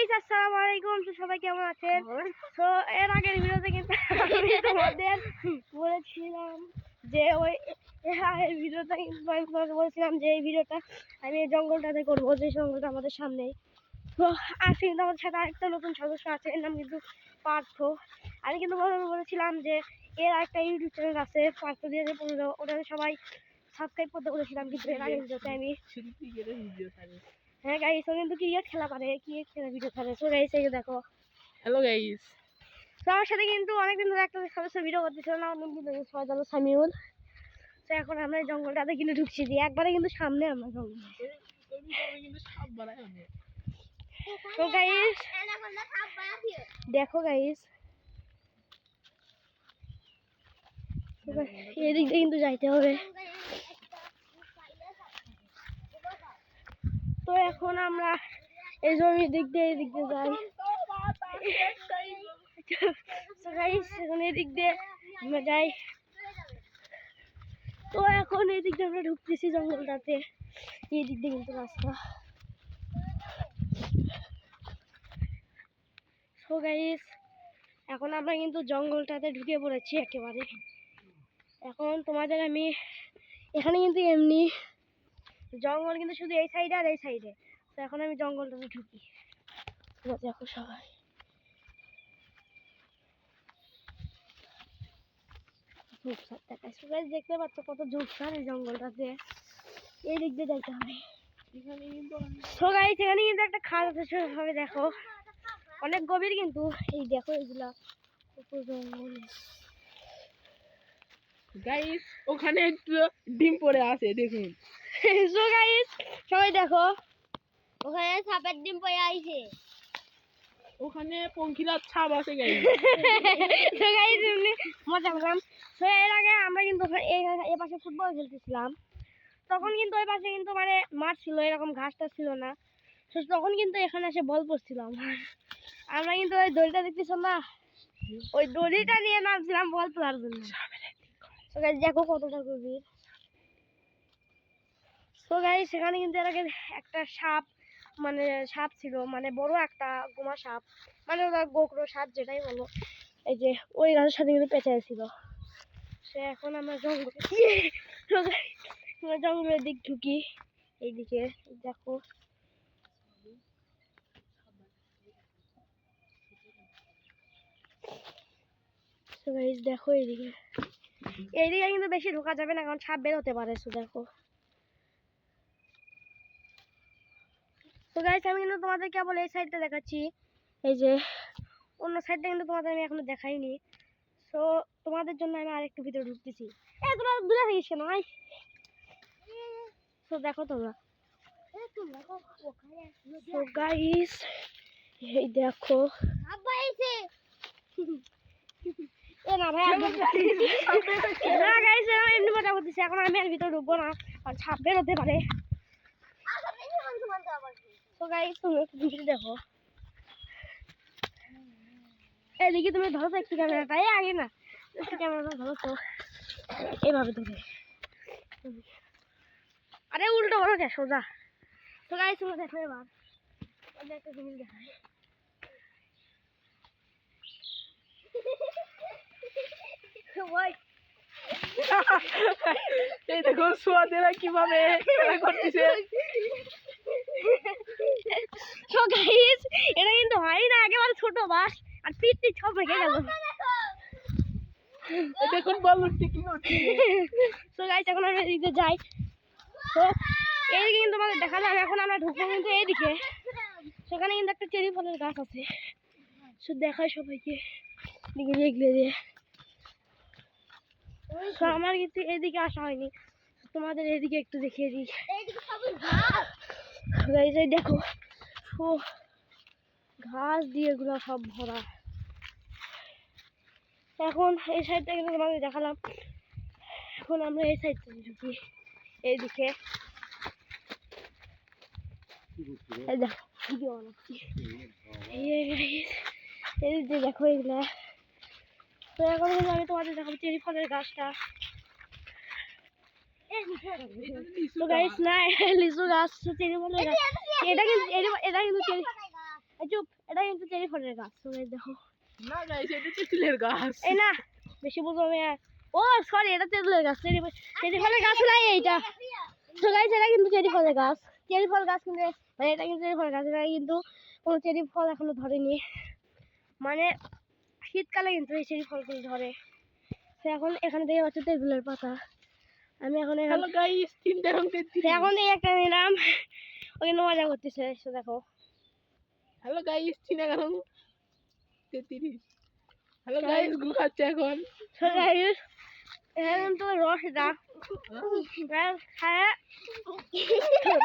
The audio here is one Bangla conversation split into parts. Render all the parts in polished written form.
গাইস আসসালামু আলাইকুম। তো সবাই কেমন আছেন? তো এর আগের ভিডিওতে কিন্তু আমি তোমাদের বলেছিলাম যে এই ভিডিওটা কিন্তু আমি তোমাকে বলেছিলাম যে এই ভিডিওটা আমি এই জঙ্গলটাতে করবো, যে জঙ্গলটা আমাদের সামনেই। তো আজকে কিন্তু আমাদের সাথে আরেকটা নতুন সদস্য আছে, এর নাম কিন্তু পার্থ। আমি কিন্তু বলেছিলাম যে এর একটা ইউটিউব চ্যানেল আছে পার্থ দিয়ে, ওটাতে সবাই সাবস্ক্রাইব করতে বলেছিলাম, কিন্তু এর আগের ভিডিওতে আমি হ্যাঁ গাইস, ও কিন্তু ক্রিকেট খেলা পারে, ক্রিকেট খেলা ভিডিও ছাড়ে। সো গাইস এই দেখো, হ্যালো গাইস। তো আমার সাথে কিন্তু অনেকদিন ধরে একটা সদস্য ভিডিও করতেছিল না, অনেক কিন্তু সবাই জানো সামিউল। তো এখন আমরা এই জঙ্গলটাতে কিন্তু ঢুকছি দিয়ে একবারে কিন্তু সামনে আমরা জঙ্গল। তো গাইস দেখো গাইস, এদিক দিয়ে কিন্তু যাইতে হবে। তো এখন আমরা এই জমির দিক দিয়ে এদিক দিয়ে যাই। তো গাইস এখন এদিক দিয়ে আমরা যাই। তো এখন এদিক দিয়ে আমরা ঢুকতেছি জঙ্গলটাতে, এদিক দিয়ে কিন্তু রাস্তা। তো গাইস এখন আমরা কিন্তু জঙ্গলটাতে ঢুকে পড়েছি একেবারে। এখন তোমাদের আমি এখানে কিন্তু এমনি জঙ্গল কিন্তু শুধু এই সাইডে আর এই সাইডে। তো এখন আমি জঙ্গলটাতে ঢুকি, দেখো সবাই। ঝোপঝাড় দেখাচ্ছি, দেখতে পাচ্ছ কত ঝোপঝাড় এই জঙ্গলটাতে। এই দিক দিয়ে যাইতে হবে। তো গাইস এখানে কিন্তু একটা খাল আছে, সেভাবে দেখো অনেক গভীর কিন্তু। এই দেখো এগুলা কত জঙ্গল। গাইস ওখানে একটু ডিম পড়ে আছে দেখুন। সো গাইস সবাই দেখো, ওখানে সাপের ডিম পড়ে আইছে, ওখানে পঙ্খিরার ছাপ আছে গাইস। তো গাইস এমনি মজা করলাম। তো এর আগে আমরা কিন্তু এই পাশে ফুটবল খেলতেছিলাম, তখন কিন্তু ওই পাশে কিন্তু মানে মাঠ ছিল, এরকম ঘাসটা ছিল না। তো তখন কিন্তু এখানে এসে বল করছিলাম আমরা, কিন্তু ওই দড়িটা দেখতেছিলাম না, ওই দড়িটা নিয়ে নামছিলাম বল তোলার জন্য। তো গাইস দেখো কতটা গভীর। তো গাইস সেখানে কিন্তু এর আগে একটা সাপ, মানে সাপ ছিল, মানে বড় একটা গোমা সাপ, মানে ওরা গোকরো সাপ যেটাই বলো, এই যে ওই গাছের সাথে কিন্তু পেঁচাই ছিল। সে এখন আমরা জঙ্গলের দিক ঢুকি। এইদিকে দেখো, দেখো এইদিকে কিন্তু বেশি ঢোকা যাবে না, কারণ সাপ বের হতে পারে। তো দেখো, তো গাইস আমি কিন্তু তোমাদের কেবল এই সাইডটা দেখাচ্ছি, এই যে অন্য সাইডটা কিন্তু তোমাদের আমি এখনো দেখাইনি। তো তোমাদের জন্য আমি আরেকটু ভিতরে ঢুকতেছি। তোমরা দূরে থাকিস কেন? তো দেখো তোমরা, তো গাইস এই দেখো না ভাই, না গাইস এমনি মজা করতেছি। এখন আমি আর ভিতরে ঢুকবো না, আর সাপ বের হতে পারে। তো গাইস তুমি একটু ভিতরে দেখো, এদিকে তুমি ধরো তো একটু ক্যামেরাটা, এই আগে না একটু ক্যামেরাটা ধরো তো, এইভাবে ধরে, আরে উল্টো করো কে, সোজা। তো গাইস তোমরা দেখো এবার একটা জিনিস দেখায়। এই দেখো সোয়াদেরা কিভাবে খেলা করতেছে। তো গাইস এটা কিন্তু হয় না, একেবারে ছোট বাস, আর পিঠটি সব রেখে গেল। দেখুন বল উঠতে কি করছে। তো গাইস এখন আমরা এদিকে যাই। তো এইদিকে কিন্তু আমাদের দেখা যাবে, এখন আমরা ঢুকবো কিন্তু এইদিকে। সেখানে কিন্তু একটা চেরি ফলের গাছ আছে, শুধু দেখায় সবাইকে দিকে এগিয়ে দিয়ে। তো আমার কিন্তু এইদিকে আসা হয়নি, তোমাদের এইদিকে একটু দেখিয়ে দিই। গাইস এই দেখো, ও ঘাস দিয়ে এগুলো সব ভরা। এখন এই সাইডটা কিন্তু তোমাদের দেখালাম, এখন আমরা এই সাইডটা ঢুকি এইদিকে। এই দেখো ভিডিও বানাচ্ছি, এই যে দেখো এগুলা। তো এখন কিন্তু আমি তোমাদের দেখাবো চেরি ফলের গাছটা। তো গাইস না লিচু গাছ, চেরি ফলের গাছ, এটা কিন্তু এই চুপ, এটা কিন্তু চেরি ফলের গাছ। তো guys দেখো, না গাইস এটা তেঁতুলের গাছ। এই না বেশি বুঝবো আমি আর। ও সরি, এটা তেঁতুলের গাছ, চেরি ফলের গাছ নাই এইটা। তো গাইস এটা কিন্তু চেরি ফলের গাছ, চেরি ফল গাছ কিন্তু, মানে এটা কিন্তু চেরি ফলের গাছ, এটা কিন্তু কোনো চেরি ফল এখনো ধরেনি, মানে শীতকালে কিন্তু এই চেরি ফলগুলো ধরে। তো এখন এখানে দেখে হচ্ছে তেঁতুলের পাতা। আমি এখন হ্যালো গাইস, তিনটা রং তেঁতুল। এখন এই একটা নিলাম, ও কিন্তু মজা করতেছে। এসে দেখো, হ্যালো গাইস, চিনা রং তেঁতুল। হ্যালো গাইস, গু খাচ্ছে এখন। তো গাইস এখন তো রস এটা গাইস খায়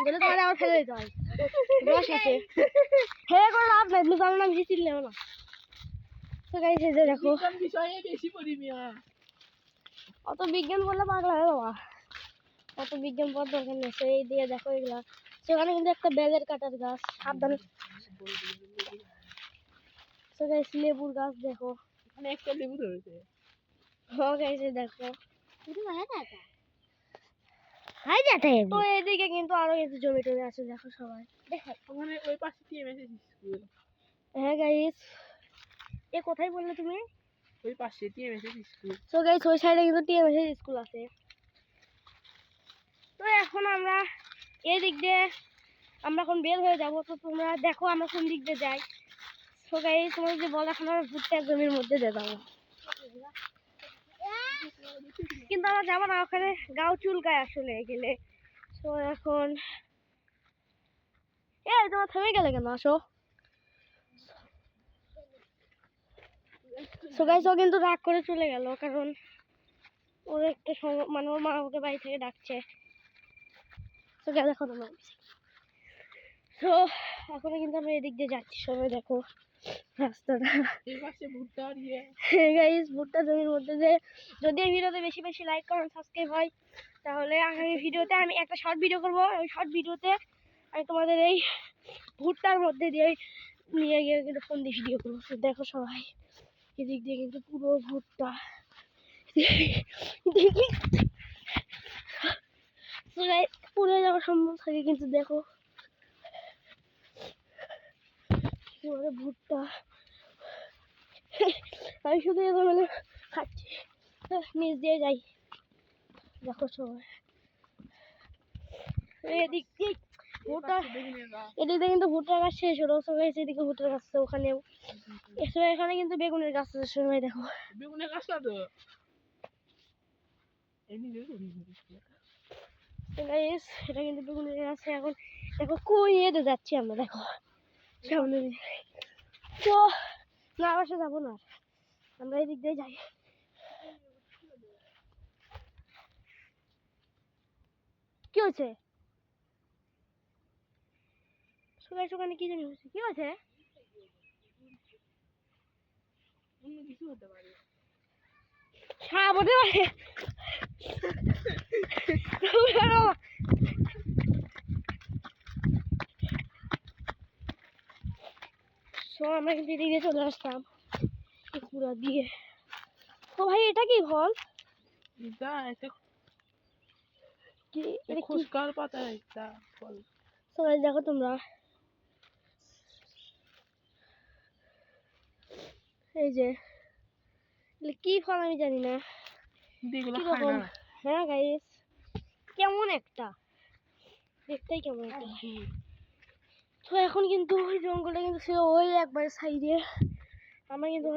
বলে তোমার আবার ফেলে দিতে হয়, রস আছে হে করে লাভ নাই, তুমি জানো না বেশি চিনলে না। তো গাইস এই যে দেখো, বিজ্ঞান বিষয়ে বেশি পড়ি মিয়া। অত বিজ্ঞান বললে পাগলা হয়ে বাবা, অত বিজ্ঞান পড়ার দরকার নেই। তো এই দিয়ে দেখো এগুলা, সেখানে কিন্তু একটা বেলের কাটার গাছ, সাবধানে। তো গাইস লেবুর গাছ দেখো, এখানে একটা লেবু ধরেছে। ও গাইস এই দেখো, তো এইদিকে কিন্তু আরো কিছু জমি টমি আছে দেখো সবাই। ওখানে ওই পাশে টিএমএস স্কুল। হ্যাঁ গাইস, এ কোথায় বললে তুমি? ওই পাশে টিএমএস স্কুল। তো গাইস ওই সাইডে কিন্তু টিএমএস স্কুল আছে। তো এখন আমরা এই দিক দিয়ে আমরা এখন বের হয়ে যাব। তো তোমরা দেখো আমরা কোন দিক দিয়ে যাই। তো গাইস তোমার যে বল, এখন আমরা ভুট্টা জমির মধ্যে দিয়ে যাবো, কিন্তু আমরা যাবো না, ওখানে গাও চুলকায় আসলে গেলে। তো এখন এই তোমার থেমে গেলে কেন, আসো। তো গাইস ও কিন্তু রাগ করে চলে গেল, কারণ ওর একটা মানে ওর মা ওকে বাড়ি থেকে ডাকছে। তো দেখো তোমরা, তো এখন কিন্তু আমরা এদিক দিয়ে যাচ্ছি সবাই দেখো রাস্তাটা। এই পাশে ভুট্টা আর ইয়ে। গাইস ভুট্টা জমির মধ্যে যে, যদি এই ভিডিওতে বেশি বেশি লাইক কমেন্ট সাবস্ক্রাইব হয়, তাহলে আগামী ভিডিওতে আমি একটা শর্ট ভিডিও করবো। ওই শর্ট ভিডিওতে আমি তোমাদের এই ভুট্টার মধ্যে দিয়ে নিয়ে গিয়ে কিন্তু ফোন দিয়ে ভিডিও করবো। তো দেখো সবাই এদিক দিয়ে কিন্তু পুরো ভুট্টা, পুরো যাওয়ার সম্ভব থাকে কিন্তু দেখো পুরো ভুট্টা। আমি শুধু এবার মানে খাচ্ছি, নিচ দিয়ে যাই দেখো সবাই। এদিক দিয়ে ভুট্টা, এদিক দিয়ে কিন্তু ভুট্টার গাছ শেষ হলো। সবাই এদিকে ভুট্টার গাছ আছে, ওখানেও এখানে কিন্তু বেগুনের গাছ আছে সবাই দেখো। বেগুনের গাছ না তো এমনি বেগুন। গাইস এটা কিন্তু বেগুনের গাছ। এখন দেখো কই এতে যাচ্ছি আমরা, দেখো সামনে দিয়ে। তো না বাসা যাবো না, আমরা এদিক দিয়ে যাই। কি হয়েছে? ওখানে কি জানি হয়েছে, কি হয়েছে? অন্য কিছু হতে পারে। সাপ হতে পারে। আমরা কিন্তু এদিকে চলে আসতাম পুরা দিয়ে। তো ভাই এটা কি ফল? এটা একটা কি এটা, খুশকার পাতা একটা ফল। সবাই দেখো তোমরা, এই যে কি ফল আমি জানি না কিরকম। হ্যাঁ গাইস কেমন একটা দেখতেই, কেমন একটা। তো এখন কিন্তু ওই জঙ্গলটা কিন্তু ছিল ওই একবার সাইডে, আমরা কিন্তু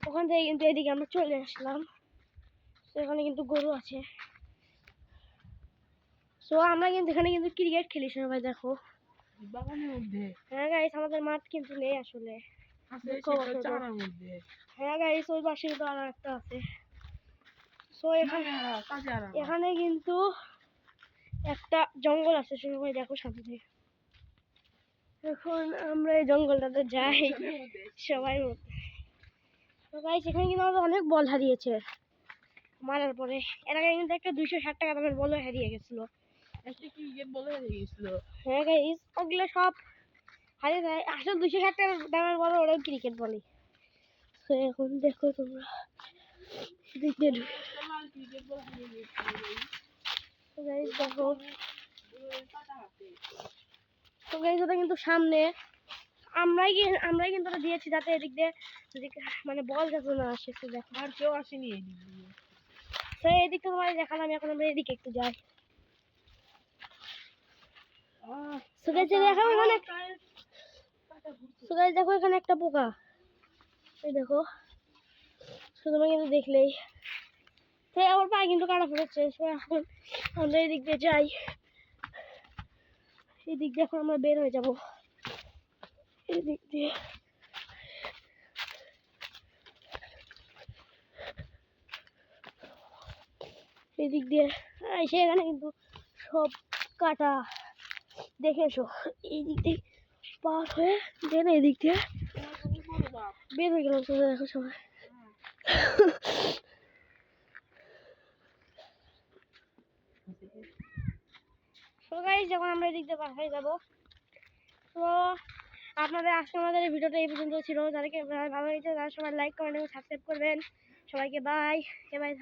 ওখান থেকে কিন্তু এদিকে আমরা চলে আসলাম। তো এখানে কিন্তু গরু আছে। তো আমরা কিন্তু এখানে কিন্তু ক্রিকেট খেলি সবাই দেখো বাগানের মধ্যে। হ্যাঁ গাইস আমাদের মাঠ কিন্তু নেই আসলে, চারার মধ্যে। হ্যাঁ গাইস ওই পাশে কিন্তু আর একটা আছে। তো এখানে কিন্তু একটা জঙ্গল আছে সবাই দেখো সামনে। এখন আমরা এই জঙ্গলটাতে যাই সবাই মধ্যে। তো গাইস এখানে কিন্তু আমাদের অনেক বল হারিয়েছে মারার পরে। এর আগে কিন্তু একটা 260 টাকা দামের বলও হারিয়ে গেছিল। একটা ক্রিকেট বল হারিয়ে গেছিল। হ্যাঁ গাইস ওগুলো সব হারিয়ে যায়, আসলে 260 টাকা দামের বল ওরা ক্রিকেট বলে। তো এখন দেখো তোমরা ক্রিকেট বল হারিয়ে গেছিল। তো গাইস দেখো, তো গাইস ওটা কিন্তু সামনে আমরাই কিন্তু ওটা দিয়েছি যাতে এদিক দিয়ে মানে বল যাতে না আসে। একটু দেখো, আর কেউ আসেনি এই দিক দিয়ে। তো এদিকটা তোমার দেখালাম, এখন আমরা এদিকে একটু যাই। So guys, দেখো এখানে, so guys দেখো এখানে একটা পোকা, এই দেখো, শুধু কিন্তু দেখলেই তো আমার পায়ে কিন্তু কাটা পড়েছে। So এখন আমরা এদিক দিয়ে যাই, এদিক দিয়ে এখন আমরা বের হয়ে যাব এদিক দিয়ে। এদিক দিয়ে সেখানে কিন্তু সব কাটা, দেখে এসো। এই দিক দিয়ে পার হয়ে দেন এদিক দিয়ে বের হয়ে গেলাম। তো দেখো সবাই, তো গাইস যখন আমরা এদিক দিয়ে পার হয়ে যাবো, তো আপনাদের আজকে আমাদের এই ভিডিওটা এই পর্যন্ত ছিল। যাদেরকে ভালো লেগেছে তারা সবাই লাইক কমেন্ট এবং সাবস্ক্রাইব করবেন। সবাইকে বাই, বাই।